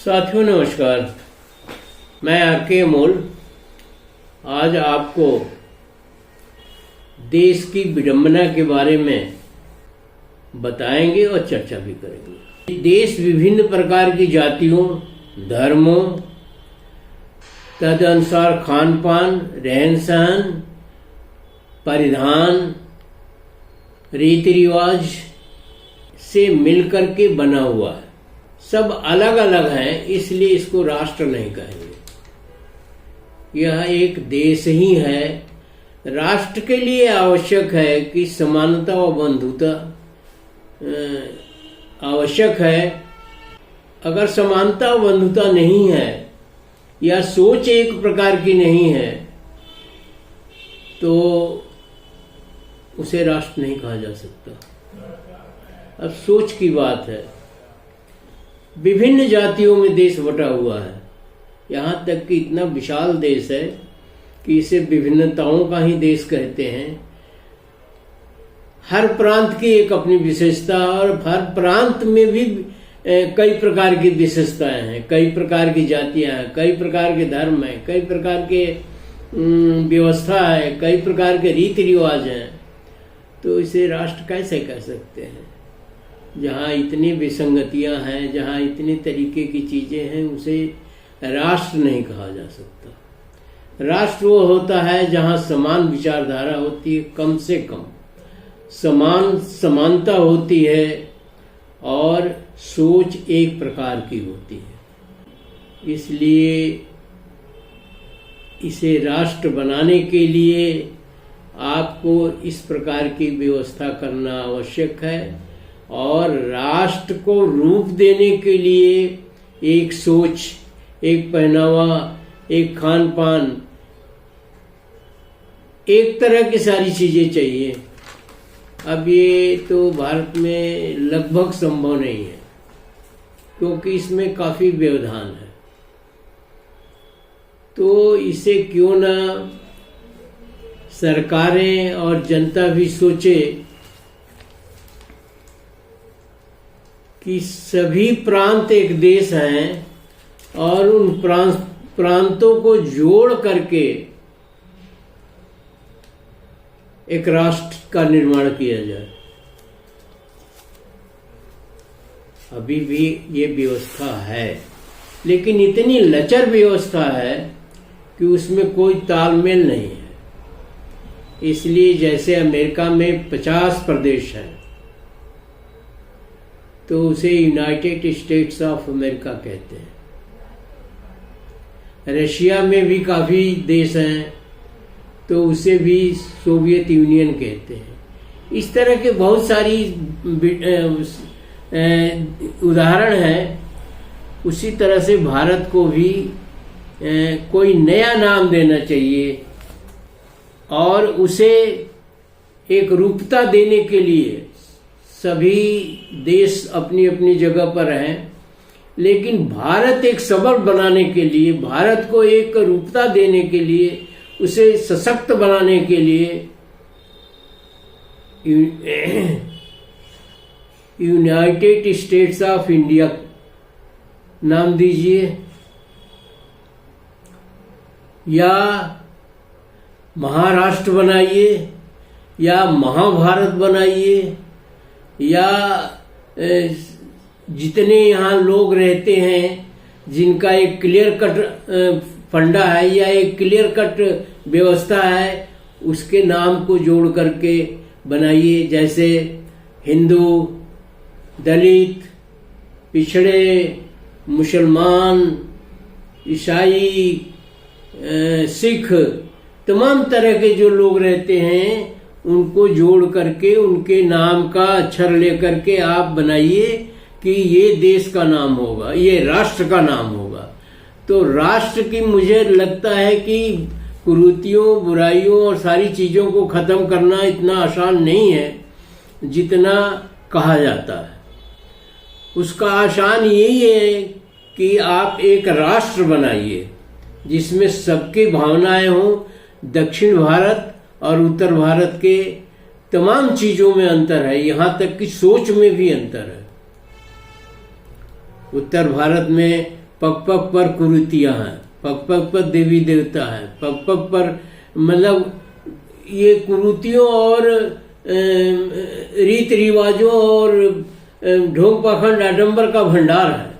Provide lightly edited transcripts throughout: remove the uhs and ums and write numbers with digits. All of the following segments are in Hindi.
साथियों नमस्कार। मैं आर.के. अमोल आज आपको देश की विडंबना के बारे में बताएंगे और चर्चा भी करेंगे। देश विभिन्न प्रकार की जातियों, धर्मों, तदनुसार खान पान, रहन सहन, परिधान, रीति रिवाज से मिलकर के बना हुआ है। सब अलग अलग हैं, इसलिए इसको राष्ट्र नहीं कहेंगे। यह एक देश ही है। राष्ट्र के लिए आवश्यक है कि समानता व बंधुता आवश्यक है। अगर समानता व बंधुता नहीं है या सोच एक प्रकार की नहीं है तो उसे राष्ट्र नहीं कहा जा सकता। अब सोच की बात है। विभिन्न जातियों में देश बटा हुआ है। यहाँ तक कि इतना विशाल देश है कि इसे विभिन्नताओं का ही देश कहते हैं। हर प्रांत की एक अपनी विशेषता और हर प्रांत में भी कई प्रकार की विशेषताएं हैं, कई प्रकार की जातियां हैं, कई प्रकार के धर्म हैं, कई प्रकार के व्यवस्था है, कई प्रकार के रीति रिवाज हैं। तो इसे राष्ट्र कैसे कह सकते हैं? जहाँ इतनी विसंगतियां हैं, जहाँ इतनी तरीके की चीजें हैं, उसे राष्ट्र नहीं कहा जा सकता। राष्ट्र वो होता है जहाँ समान विचारधारा होती है, कम से कम समानता होती है और सोच एक प्रकार की होती है। इसलिए इसे राष्ट्र बनाने के लिए आपको इस प्रकार की व्यवस्था करना आवश्यक है और राष्ट्र को रूप देने के लिए एक सोच, एक पहनावा, एक खान पान, एक तरह की सारी चीजें चाहिए। अब ये तो भारत में लगभग संभव नहीं है क्योंकि इसमें काफी व्यवधान है। तो इसे क्यों ना सरकारें और जनता भी सोचे कि सभी प्रांत एक देश हैं और उन प्रांतों को जोड़ करके एक राष्ट्र का निर्माण किया जाए। अभी भी ये व्यवस्था है, लेकिन इतनी लचर व्यवस्था है कि उसमें कोई तालमेल नहीं है। इसलिए जैसे अमेरिका में 50 प्रदेश हैं तो उसे यूनाइटेड स्टेट्स ऑफ अमेरिका कहते हैं। रशिया में भी काफी देश हैं तो उसे भी सोवियत यूनियन कहते हैं। इस तरह के बहुत सारी उदाहरण हैं। उसी तरह से भारत को भी कोई नया नाम देना चाहिए और उसे एक रूपता देने के लिए सभी देश अपनी अपनी जगह पर हैं, लेकिन भारत एक सबल बनाने के लिए, भारत को एक रूपता देने के लिए, उसे सशक्त बनाने के लिए यूनाइटेड स्टेट्स ऑफ इंडिया नाम दीजिए या महाराष्ट्र बनाइए या महाभारत बनाइए या जितने यहाँ लोग रहते हैं जिनका एक क्लियर कट फंडा है या एक क्लियर कट व्यवस्था है, उसके नाम को जोड़ करके बनाइए। जैसे हिंदू, दलित, पिछड़े, मुसलमान, ईसाई, सिख, तमाम तरह के जो लोग रहते हैं उनको जोड़ करके उनके नाम का अक्षर लेकर के आप बनाइए कि ये देश का नाम होगा, ये राष्ट्र का नाम होगा। तो राष्ट्र की मुझे लगता है कि कुरीतियों, बुराइयों और सारी चीजों को खत्म करना इतना आसान नहीं है जितना कहा जाता है। उसका आसान यही है कि आप एक राष्ट्र बनाइए जिसमें सबकी भावनाएं हों। दक्षिण भारत और उत्तर भारत के तमाम चीजों में अंतर है, यहां तक कि सोच में भी अंतर है। उत्तर भारत में पग पग पर कुरीतियां हैं, पग पग पर देवी देवता है, पग पग पर मतलब ये कुरीतियों और रीत रिवाजों और ढोंग पाखंड आडंबर का भंडार है।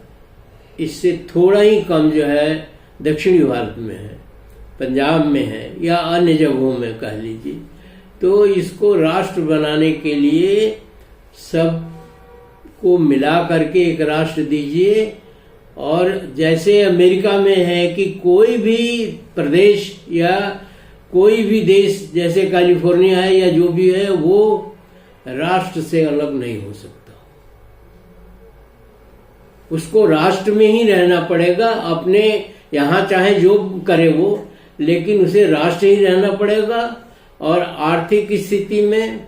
इससे थोड़ा ही कम जो है दक्षिणी भारत में है, पंजाब में है या अन्य जगहों में कह लीजिए। तो इसको राष्ट्र बनाने के लिए सब को मिला करके एक राष्ट्र दीजिए। और जैसे अमेरिका में है कि कोई भी प्रदेश या कोई भी देश जैसे कैलिफोर्निया है या जो भी है वो राष्ट्र से अलग नहीं हो सकता, उसको राष्ट्र में ही रहना पड़ेगा। अपने यहाँ चाहे जो करे वो, लेकिन उसे राष्ट्र ही रहना पड़ेगा। और आर्थिक स्थिति में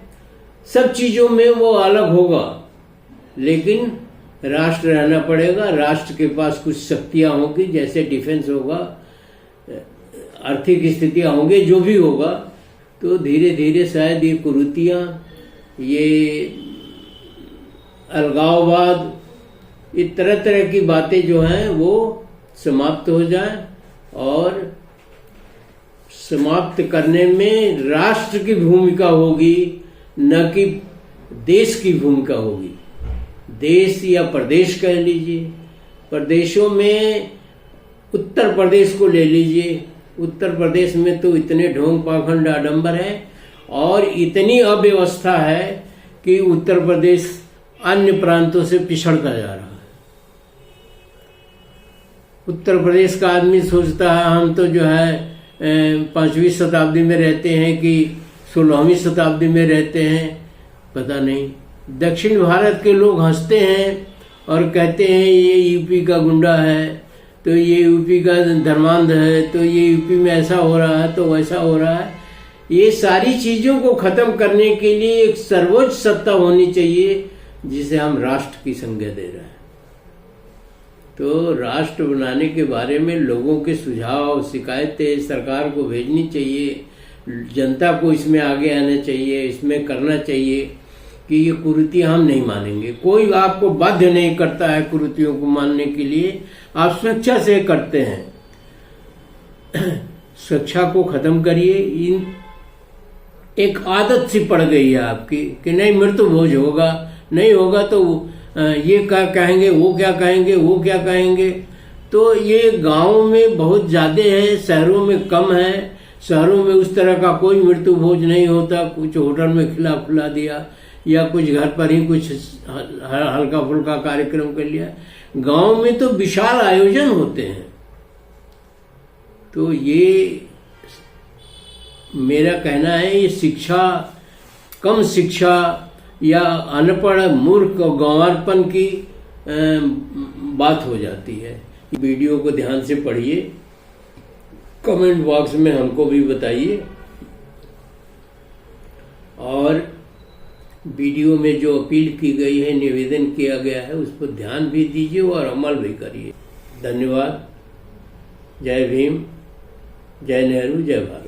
सब चीजों में वो अलग होगा, लेकिन राष्ट्र रहना पड़ेगा। राष्ट्र के पास कुछ शक्तियां होंगी, जैसे डिफेंस होगा, आर्थिक स्थितियां होंगे, जो भी होगा। तो धीरे धीरे शायद ये कुरीतियां, ये अलगाववाद, ये तरह तरह की बातें जो हैं वो समाप्त हो जाए। और समाप्त करने में राष्ट्र की भूमिका होगी, न कि देश की भूमिका होगी। देश या प्रदेश कह लीजिए, प्रदेशों में उत्तर प्रदेश को ले लीजिए। उत्तर प्रदेश में तो इतने ढोंग पाखंड आडंबर है और इतनी अव्यवस्था है कि उत्तर प्रदेश अन्य प्रांतों से पिछड़ता जा रहा है। उत्तर प्रदेश का आदमी सोचता है हम तो जो है 5वीं शताब्दी में रहते हैं कि 16वीं शताब्दी में रहते हैं, पता नहीं। दक्षिण भारत के लोग हंसते हैं और कहते हैं ये यूपी का गुंडा है, तो ये यूपी का धर्मांध है, तो ये यूपी में ऐसा हो रहा है, तो वैसा हो रहा है। ये सारी चीजों को खत्म करने के लिए एक सर्वोच्च सत्ता होनी चाहिए, जिसे हम राष्ट्र की संज्ञा दे रहे हैं। तो राष्ट्र बनाने के बारे में लोगों के सुझाव, शिकायतें सरकार को भेजनी चाहिए, जनता को इसमें आगे आना चाहिए, इसमें करना चाहिए कि ये कुरीतियां हम नहीं मानेंगे। कोई आपको बाध्य नहीं करता है कुरीतियों को मानने के लिए, आप स्वेच्छा से करते हैं। स्वेच्छा को खत्म करिए। इन एक आदत सी पड़ गई है आपकी कि नहीं मृत्यु भोज होगा, नहीं होगा तो ये क्या कहेंगे, वो क्या कहेंगे, वो क्या कहेंगे। तो ये गांव में बहुत ज्यादा है, शहरों में कम है। शहरों में उस तरह का कोई मृत्यु भोज नहीं होता, कुछ होटल में खिला खुला दिया या कुछ घर पर ही कुछ हल्का फुल्का कार्यक्रम कर लिया। गांव में तो विशाल आयोजन होते हैं। तो ये मेरा कहना है, ये शिक्षा, कम शिक्षा या अनपढ़ मूर्ख और गंवारपन की बात हो जाती है। वीडियो को ध्यान से पढ़िए, कमेंट बॉक्स में हमको भी बताइए, और वीडियो में जो अपील की गई है, निवेदन किया गया है, उस पर ध्यान भी दीजिए और अमल भी करिए। धन्यवाद। जय भीम, जय नेहरू, जय भारत।